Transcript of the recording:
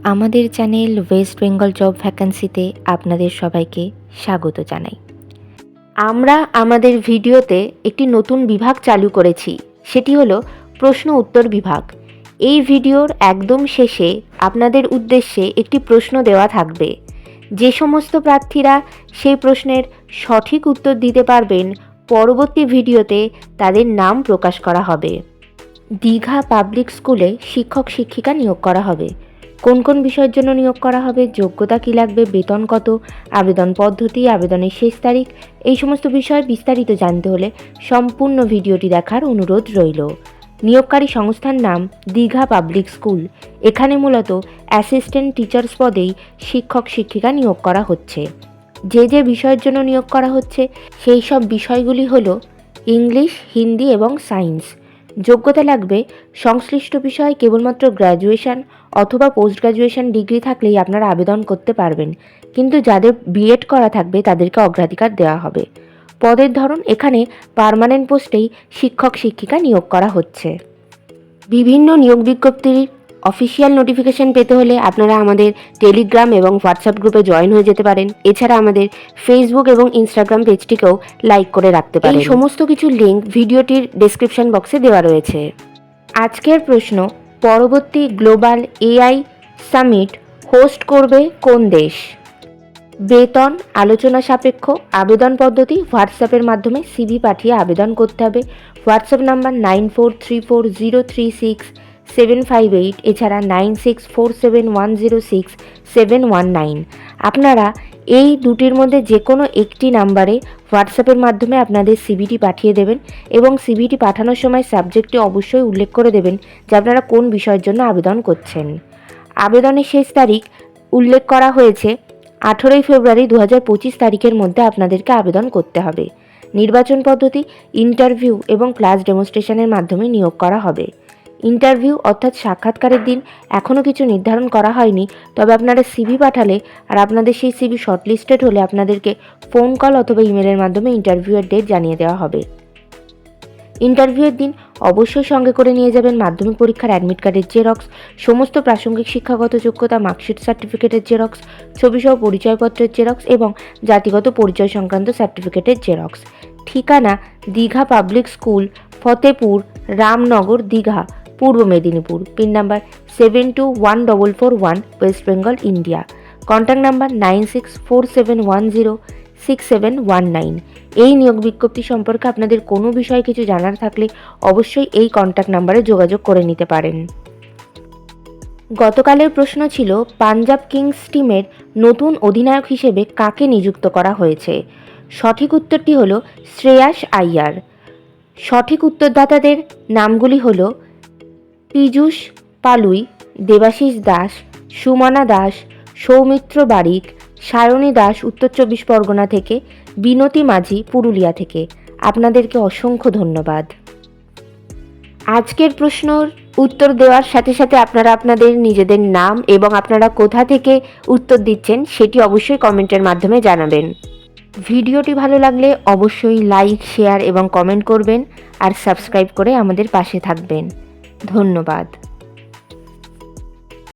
আমাদের channel West Bengal job ভ্যাকান্সিতে আপনাদের সবাইকে স্বাগত জানাই। আমরা আমাদের ভিডিওতে একটি নতুন বিভাগ চালু করেছি, সেটি হলো প্রশ্ন উত্তর বিভাগ। এই ভিডিওর একদম শেষে আপনাদের উদ্দেশ্যে একটি প্রশ্ন দেওয়া থাকবে। যে সমস্ত প্রার্থীরা সেই প্রশ্নের সঠিক উত্তর দিতে পারবেন, পরবর্তী ভিডিওতে তাদের নাম প্রকাশ করা হবে। দীঘা পাবলিক স্কুলে শিক্ষক শিক্ষিকা নিয়োগ করা হবে। কোন কোন বিষয়ের জন্য নিয়োগ করা হবে, যোগ্যতা কী লাগবে, বেতন কত, আবেদন পদ্ধতি, আবেদনের শেষ তারিখ, এই সমস্ত বিষয়ে বিস্তারিত জানতে হলে সম্পূর্ণ ভিডিওটি দেখার অনুরোধ রইল। নিয়োগকারী সংস্থার নাম দীঘা পাবলিক স্কুল। এখানে মূলত অ্যাসিস্ট্যান্ট টিচার্স পদেই শিক্ষক শিক্ষিকা নিয়োগ করা হচ্ছে। যে যে বিষয়ের জন্য নিয়োগ করা হচ্ছে সেই সব বিষয়গুলি হলো ইংলিশ, হিন্দি এবং সায়েন্স। যোগ্যতা লাগবে সংশ্লিষ্ট বিষয়ে কেবলমাত্র গ্র্যাজুয়েশন অথবা পোস্ট গ্র্যাজুয়েশন ডিগ্রি থাকলেই আপনারা আবেদন করতে পারবেন, কিন্তু যাদের বিএড করা থাকবে তাদেরকে অগ্রাধিকার দেওয়া হবে। পদের ধরন এখানে পার্মানেন্ট পোস্টেই শিক্ষক শিক্ষিকা নিয়োগ করা হচ্ছে। বিভিন্ন নিয়োগ বিজ্ঞপ্তির অফিসিয়াল নোটিফিকেশন পেতে হলে আপনারা আমাদের টেলিগ্রাম এবং হোয়াটসঅ্যাপ গ্রুপে জয়েন হয়ে যেতে পারেন। এছাড়া আমাদের ফেসবুক এবং ইনস্টাগ্রাম পেজটিকেও লাইক করে রাখতে পারেন। এই সমস্ত কিছু লিঙ্ক ভিডিওটির ডেসক্রিপশন বক্সে দেওয়া রয়েছে। আজকের প্রশ্ন, পরবর্তী গ্লোবাল এআই সামিট হোস্ট করবে কোন দেশ? বেতন আলোচনা সাপেক্ষ। আবেদন পদ্ধতি হোয়াটসঅ্যাপের মাধ্যমে সিভি পাঠিয়ে আবেদন করতে হবে। হোয়াটসঅ্যাপ নাম্বার 9434036758, এছাড়া 9647106719। আপনারা এই দুটির মধ্যে যে কোনো একটি নাম্বারে হোয়াটসঅ্যাপের মাধ্যমে আপনাদের সিভিটি পাঠিয়ে দেবেন এবং সিভিটি পাঠানোর সময় সাবজেক্টে অবশ্যই উল্লেখ করে দেবেন যে আপনারা কোন বিষয়ের জন্য আবেদন করছেন। আবেদনের শেষ তারিখ উল্লেখ করা হয়েছে 18 ফেব্রুয়ারি 2025 তারিখের মধ্যে আপনাদেরকে আবেদন করতে হবে। নির্বাচন পদ্ধতি ইন্টারভিউ এবং ক্লাস ডেমনস্ট্রেশনের মাধ্যমে নিয়োগ করা হবে। ইন্টারভিউ অর্থাৎ সাক্ষাৎকারের দিন এখনও কিছু নির্ধারণ করা হয়নি, তবে আপনারা সিভি পাঠালে আর আপনাদের সেই সিভি শর্টলিস্টেড হলে আপনাদেরকে ফোন কল অথবা ইমেলের মাধ্যমে ইন্টারভিউয়ের ডেট জানিয়ে দেওয়া হবে। ইন্টারভিউয়ের দিন অবশ্যই সঙ্গে করে নিয়ে যাবেন মাধ্যমিক পরীক্ষার অ্যাডমিট কার্ডের জেরক্স, সমস্ত প্রাসঙ্গিক শিক্ষাগত যোগ্যতা মার্কশিট সার্টিফিকেটের জেরক্স, ছবিসহ পরিচয়পত্রের জেরক্স এবং জাতিগত পরিচয় সংক্রান্ত সার্টিফিকেটের জেরক্স। ঠিকানা দীঘা পাবলিক স্কুল, ফতেপুর রামনগর, দীঘা, পূর্ব Medinipur. Pin number 721441, West Bengal, India. Contact number 9647106719। এই নিয়োগ বিজ্ঞপ্তি সম্পর্কে আপনাদের কোনো বিষয়ে কিছু জানার থাকলে অবশ্যই এই কন্ট্যাক্ট নাম্বারে যোগাযোগ করে নিতে পারেন। গতকালের প্রশ্ন ছিল পাঞ্জাব কিংস টিমের নতুন অধিনায়ক হিসেবে কাকে নিযুক্ত করা হয়েছে? সঠিক উত্তরটি হলো শ্রেয়াস আইয়ার। সঠিক উত্তরদাতাদের নামগুলি হলো পীযূষ পালুই, দেবাশিস দাস, সুমনা দাস, সৌমিত্র বারিক, সায়নী দাস উত্তর 24 পরগনা থেকে, বিনতি মাঝি পুরুলিয়া থেকে। আপনাদেরকে অসংখ্য ধন্যবাদ। আজকের প্রশ্নর উত্তর দেওয়ার সাথে সাথে আপনারা আপনাদের নিজেদের নাম এবং আপনারা কোথা থেকে উত্তর দিচ্ছেন সেটি অবশ্যই কমেন্টের মাধ্যমে জানাবেন। ভিডিওটি ভালো লাগলে অবশ্যই লাইক, শেয়ার এবং কমেন্ট করবেন আর সাবস্ক্রাইব করে আমাদের পাশে থাকবেন। ধন্যবাদ।